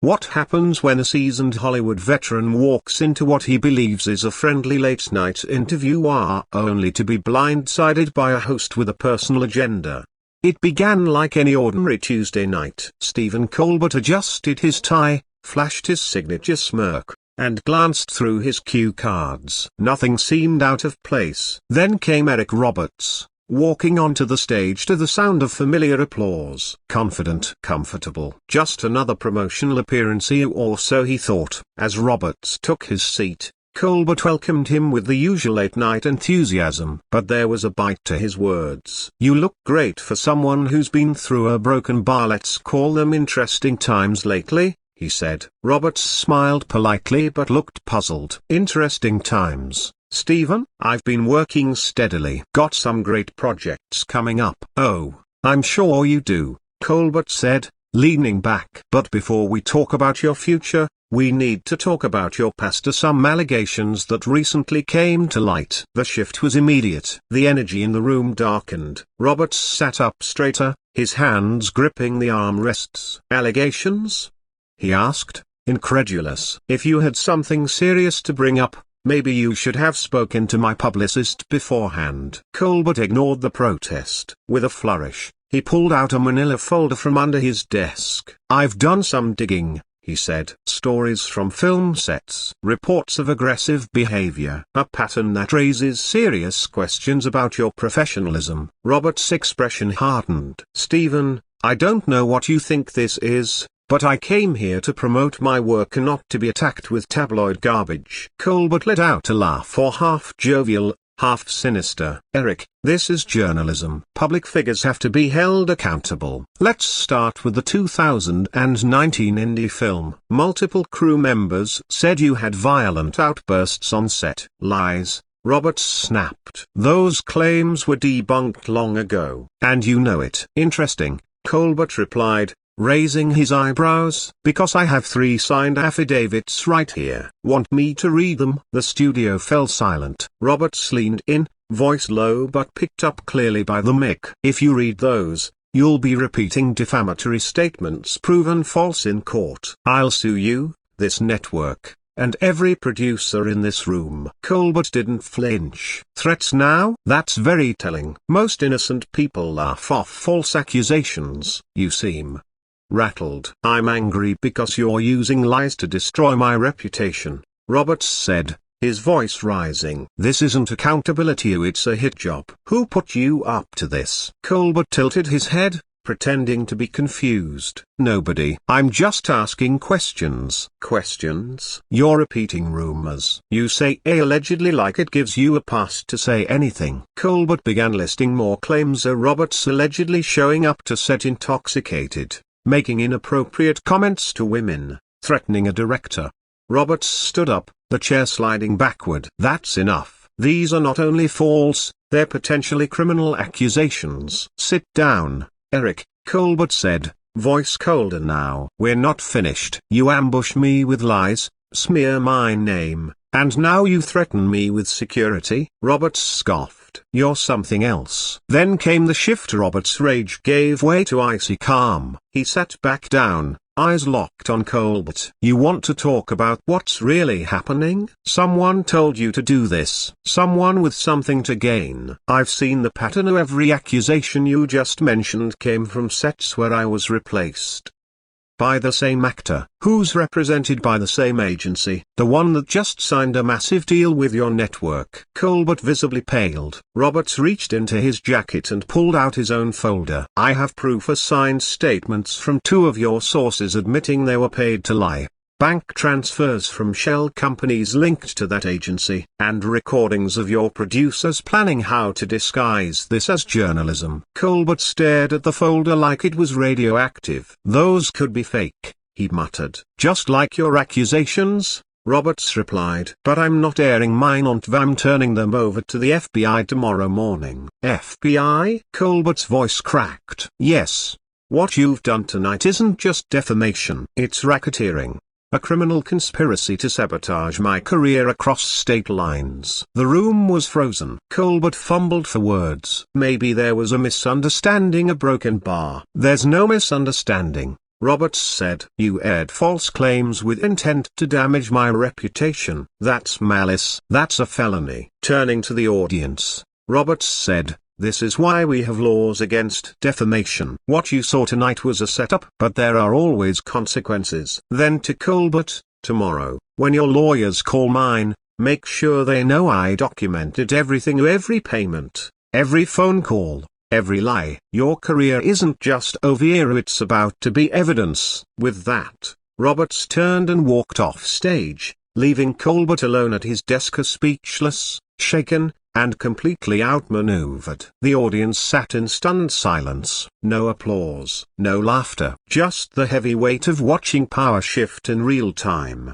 What happens when a seasoned Hollywood veteran walks into what he believes is a friendly late-night interview only to be blindsided by a host with a personal agenda? It began like any ordinary Tuesday night. Stephen Colbert adjusted his tie, flashed his signature smirk, and glanced through his cue cards. Nothing seemed out of place. Then came Eric Roberts, walking onto the stage to the sound of familiar applause. Confident, comfortable. Just another promotional appearance, or so he thought. As Roberts took his seat, Colbert welcomed him with the usual late-night enthusiasm. But there was a bite to his words. "You look great for someone who's been through a broken bar. Let's call them interesting times lately," he said. Roberts smiled politely but looked puzzled. "Interesting times, Stephen? I've been working steadily. Got some great projects coming up." "Oh, I'm sure you do," Colbert said, leaning back. "But before we talk about your future, we need to talk about your past. Some allegations that recently came to light." The shift was immediate. The energy in the room darkened. Roberts sat up straighter, his hands gripping the armrests. "Allegations?" he asked, incredulous. "If you had something serious to bring up, maybe you should have spoken to my publicist beforehand." Colbert ignored the protest. With a flourish, he pulled out a manila folder from under his desk. "I've done some digging," he said. "Stories from film sets, reports of aggressive behavior, a pattern that raises serious questions about your professionalism." Robert's expression hardened. "Stephen, I don't know what you think this is, but I came here to promote my work and not to be attacked with tabloid garbage." Colbert let out a laugh, or half jovial, half sinister. "Eric, this is journalism. Public figures have to be held accountable. Let's start with the 2019 indie film. Multiple crew members said you had violent outbursts on set." "Lies," Roberts snapped. "Those claims were debunked long ago, and you know it." "Interesting," Colbert replied, raising his eyebrows. "Because I have 3 signed affidavits right here. Want me to read them?" The studio fell silent. Roberts leaned in, voice low but picked up clearly by the mic. "If you read those, you'll be repeating defamatory statements proven false in court. I'll sue you, this network, and every producer in this room." Colbert didn't flinch. "Threats now? That's very telling. Most innocent people laugh off false accusations." "You seem rattled." "I'm angry because you're using lies to destroy my reputation," Roberts said, his voice rising. "This isn't accountability, it's a hit job." "Who put you up to this?" Colbert tilted his head, pretending to be confused. "Nobody. I'm just asking questions." "Questions?" "You're repeating rumors. You say allegedly like it gives you a pass to say anything." Colbert began listing more claims. Roberts allegedly showing up to set intoxicated, making inappropriate comments to women, threatening a director. Roberts stood up, the chair sliding backward. "That's enough. These are not only false, they're potentially criminal accusations." "Sit down, Eric," Colbert said, voice colder now. "We're not finished. You ambush me with lies, smear my name, and now you threaten me with security." Roberts scoffed. "You're something else." Then came the shift. Roberts' rage gave way to icy calm. He sat back down, eyes locked on Colbert. "You want to talk about what's really happening? Someone told you to do this. Someone with something to gain. I've seen the pattern. Every accusation you just mentioned came from sets where I was replaced by the same actor, who's represented by the same agency, the one that just signed a massive deal with your network." Colbert visibly paled. Roberts reached into his jacket and pulled out his own folder. "I have proof, signed statements from 2 of your sources admitting they were paid to lie. Bank transfers from shell companies linked to that agency, and recordings of your producers planning how to disguise this as journalism." Colbert stared at the folder like it was radioactive. "Those could be fake," he muttered. "Just like your accusations," Roberts replied. "But I'm not airing mine on TV. I'm turning them over to the FBI tomorrow morning." "FBI?" Colbert's voice cracked. "Yes. What you've done tonight isn't just defamation. It's racketeering. A criminal conspiracy to sabotage my career across state lines." The room was frozen. Colbert fumbled for words. "Maybe there was a misunderstanding, a broken bar." "There's no misunderstanding. Roberts said, "You aired false claims with intent to damage my reputation. That's malice. That's a felony." Turning to the audience, Roberts said, "This is why we have laws against defamation. What you saw tonight was a setup, but there are always consequences." Then to Colbert, "Tomorrow, when your lawyers call mine, make sure they know I documented everything, every payment, every phone call, every lie. Your career isn't just over, it's about to be evidence." With that, Roberts turned and walked off stage, leaving Colbert alone at his desk, speechless, shaken, and completely outmaneuvered. The audience sat in stunned silence. No applause, no laughter, just the heavy weight of watching power shift in real time.